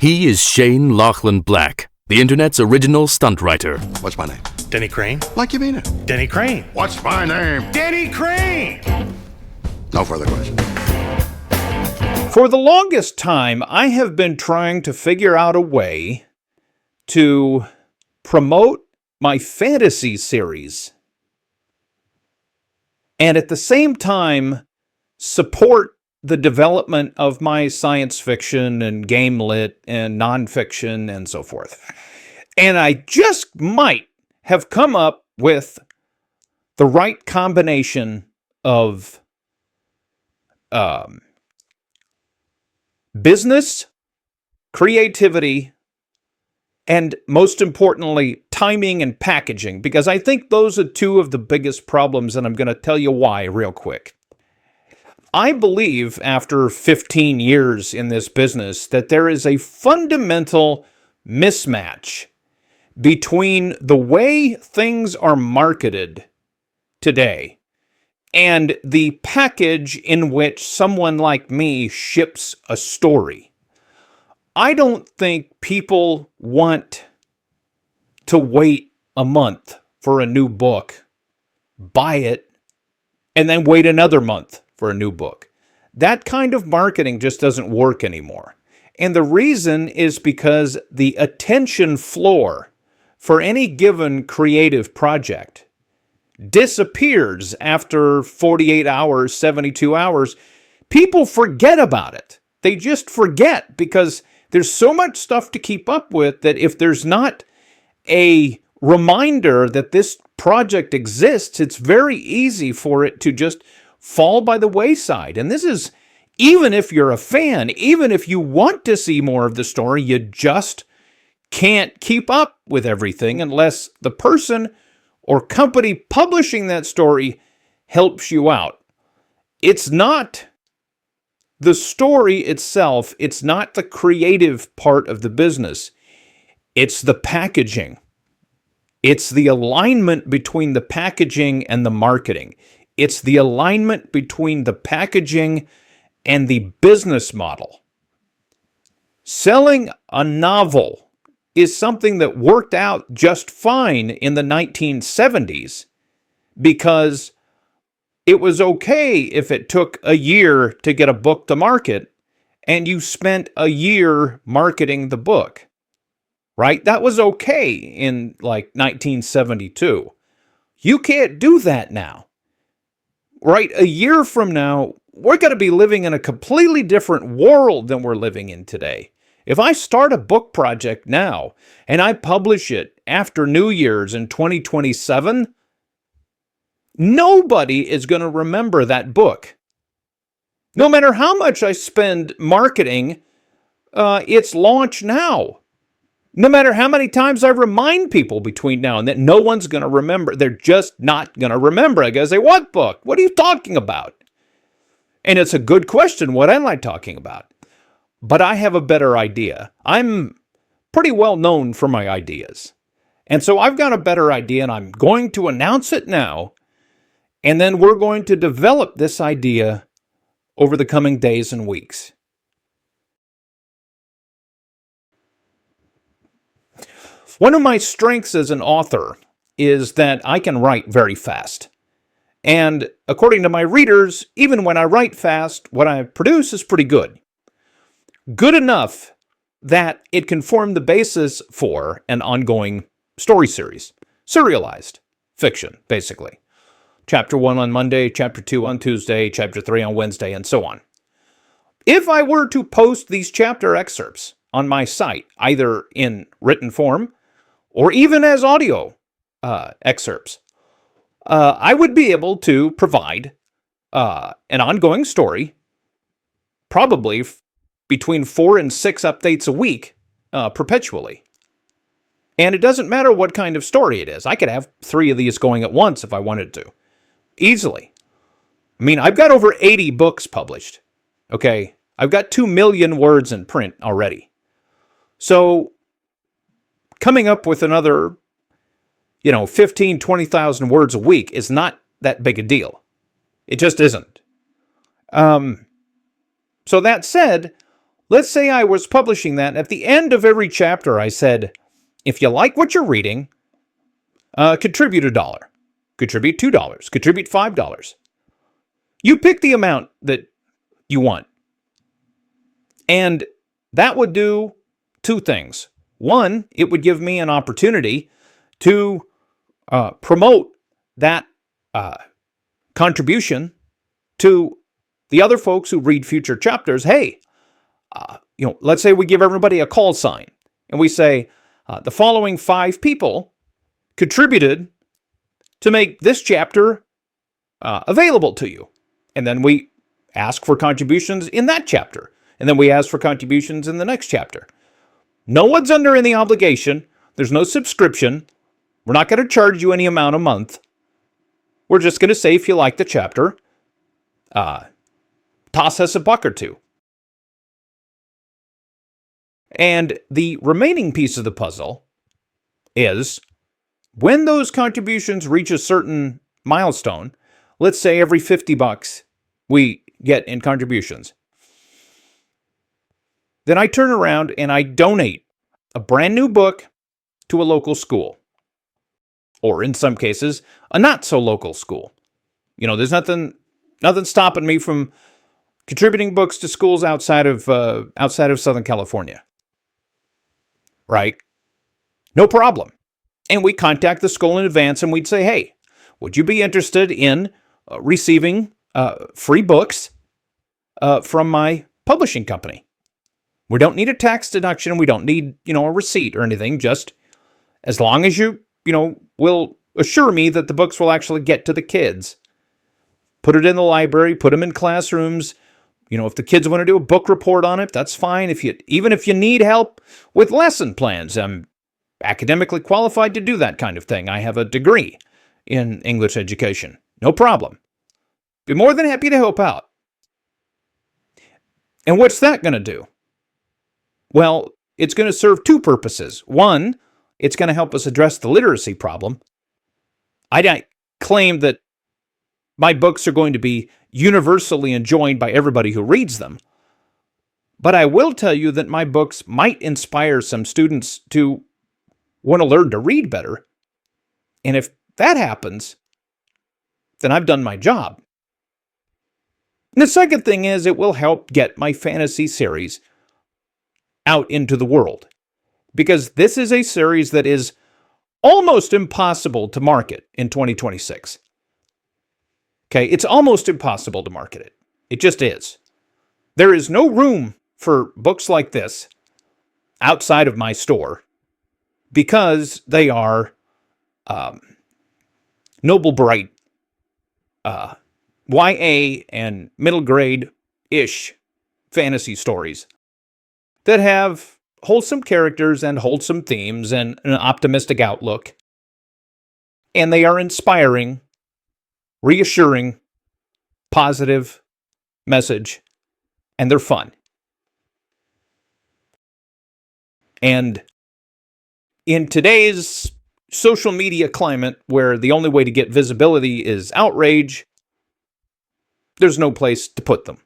He is Shane Lachlan Black, the internet's original stunt writer. What's my name? Denny Crane? Like you mean it. Denny Crane. What's my name? Denny Crane! No further questions. For the longest time, I have been trying to figure out a way to promote my fantasy series and at the same time support the development of my science fiction and game lit and nonfiction and so forth. And I just might have come up with the right combination of business, creativity, and most importantly, timing and packaging, because I think those are two of the biggest problems, and I'm going to tell you why real quick. I believe, after 15 years in this business, that there is a fundamental mismatch between the way things are marketed today and the package in which someone like me ships a story. I don't think people want to wait a month for a new book, buy it, and then wait another month for a new book. That kind of marketing just doesn't work anymore. And the reason is because the attention floor for any given creative project disappears after 48 hours, 72 hours. People forget about it. They just forget because there's so much stuff to keep up with that if there's not a reminder that this project exists, it's very easy for it to just fall by the wayside. And this is, even if you're a fan, even if you want to see more of the story, you just can't keep up with everything unless the person or company publishing that story helps you out. It's not the story itself, it's not the creative part of the business. It's the packaging. It's the alignment between the packaging and the marketing. It's the alignment between the packaging and the business model. Selling a novel is something that worked out just fine in the 1970s because it was okay if it took a year to get a book to market and you spent a year marketing the book, right? That was okay in like 1972. You can't do that now, right? A year from now, we're going to be living in a completely different world than we're living in today. If I start a book project now and I publish it after New Year's in 2027, nobody is going to remember that book. No matter how much I spend marketing its launch now. No matter how many times I remind people between now and then, no one's going to remember. They're just not going to remember. I gotta say, what book? What are you talking about? And it's a good question. What am I talking about? But I have a better idea. I'm pretty well known for my ideas. And so I've got a better idea, and I'm going to announce it now. And then we're going to develop this idea over the coming days and weeks. One of my strengths as an author is that I can write very fast. And according to my readers, even when I write fast, what I produce is pretty good. Good enough that it can form the basis for an ongoing story series. Serialized fiction, basically. Chapter 1 on Monday, Chapter 2 on Tuesday, Chapter 3 on Wednesday, and so on. If I were to post these chapter excerpts on my site, either in written form or even as audio excerpts, I would be able to provide an ongoing story, probably between 4 and 6 updates a week, perpetually. And it doesn't matter what kind of story it is. I could have 3 of these going at once if I wanted to. Easily. I mean, I've got over 80 books published. Okay? I've got 2 million words in print already. So, coming up with another, 15, 20,000 words a week is not that big a deal. It just isn't. So that said, let's say I was publishing that. At the end of every chapter, I said, if you like what you're reading, contribute $1, contribute $2, contribute $5. You pick the amount that you want. And that would do two things. One, it would give me an opportunity to promote that contribution to the other folks who read future chapters. Hey, let's say we give everybody a call sign and we say the following 5 people contributed to make this chapter available to you. And then we ask for contributions in that chapter. And then we ask for contributions in the next chapter. No one's under any obligation. There's no subscription. We're not going to charge you any amount a month. We're just going to say, if you like the chapter, toss us $1 or $2. And the remaining piece of the puzzle is when those contributions reach a certain milestone, let's say every $50 we get in contributions, then I turn around and I donate a brand new book to a local school. Or in some cases, a not so local school. There's nothing stopping me from contributing books to schools outside of Southern California. Right? No problem. And we contact the school in advance and we'd say, hey, would you be interested in receiving free books from my publishing company? We don't need a tax deduction. We don't need, a receipt or anything. Just as long as you, will assure me that the books will actually get to the kids. Put it in the library, put them in classrooms. If the kids want to do a book report on it, that's fine. Even if you need help with lesson plans, I'm academically qualified to do that kind of thing. I have a degree in English education. No problem. Be more than happy to help out. And what's that going to do? Well, it's going to serve 2 purposes. One, it's going to help us address the literacy problem. I don't claim that my books are going to be universally enjoyed by everybody who reads them. But I will tell you that my books might inspire some students to want to learn to read better. And if that happens, then I've done my job. And the second thing is it will help get my fantasy series out into the world. Because this is a series that is almost impossible to market in 2026. Okay, it's almost impossible to market it. It just is. There is no room for books like this outside of my store because they are Noble Bright, YA and middle grade-ish fantasy stories that have wholesome characters and wholesome themes and an optimistic outlook. And they are inspiring, reassuring, positive message, and they're fun. And in today's social media climate where the only way to get visibility is outrage, there's no place to put them.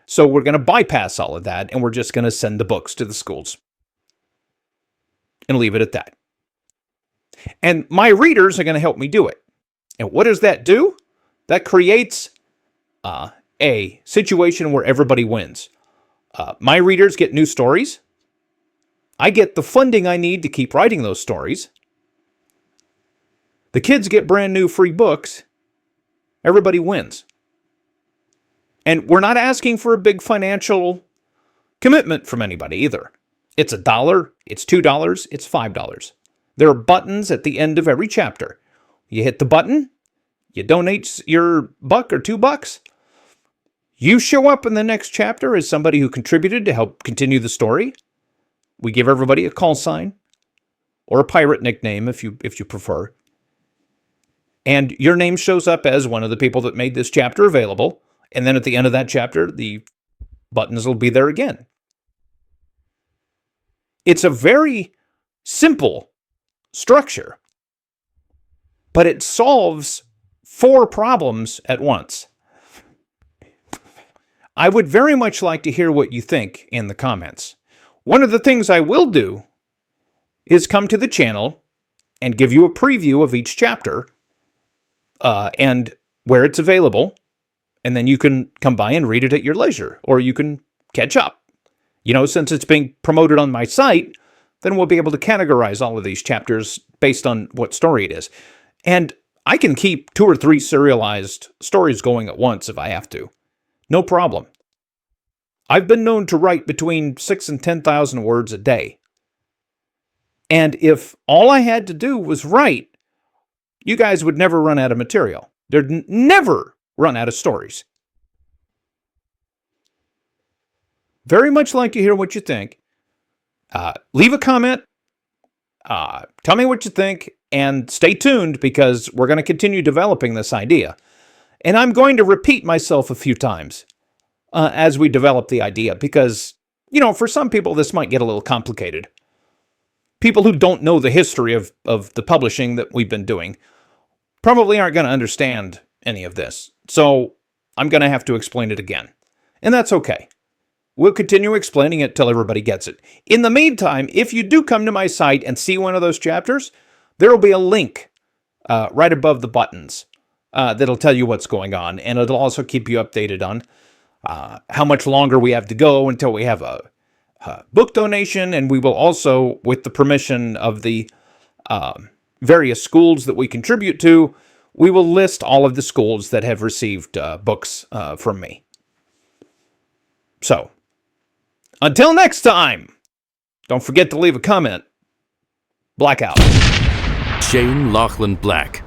So we're going to bypass all of that, and we're just going to send the books to the schools and leave it at that. And my readers are going to help me do it. And what does that do? That creates a situation where everybody wins. My readers get new stories. I get the funding I need to keep writing those stories. The kids get brand new free books. Everybody wins. And we're not asking for a big financial commitment from anybody either. It's $1, it's $2, it's $5. There are buttons at the end of every chapter. You hit the button, you donate your $1 or $2. You show up in the next chapter as somebody who contributed to help continue the story. We give everybody a call sign or a pirate nickname if you prefer. And your name shows up as one of the people that made this chapter available. And then at the end of that chapter, the buttons will be there again. It's a very simple structure, but it solves 4 problems at once. I would very much like to hear what you think in the comments. One of the things I will do is come to the channel and give you a preview of each chapter and where it's available, and then you can come by and read it at your leisure, or you can catch up. You know, since it's being promoted on my site, then we'll be able to categorize all of these chapters based on what story it is. And I can keep 2 or 3 serialized stories going at once if I have to. No problem. I've been known to write between 6,000 and 10,000 words a day. And if all I had to do was write, you guys would never run out of material. There'd never run out of stories. Very much like to hear what you think. Leave a comment. Tell me what you think, and stay tuned because we're going to continue developing this idea. And I'm going to repeat myself a few times as we develop the idea because, you know, for some people this might get a little complicated. People who don't know the history of the publishing that we've been doing probably aren't going to understand any of this. So I'm going to have to explain it again. And that's okay. We'll continue explaining it till everybody gets it. In the meantime, if you do come to my site and see one of those chapters, there will be a link right above the buttons that'll tell you what's going on. And it'll also keep you updated on how much longer we have to go until we have a book donation. And we will also, with the permission of the various schools that we contribute to, we will list all of the schools that have received books from me. So, until next time, don't forget to leave a comment. Blackout. Shane Lachlan Black,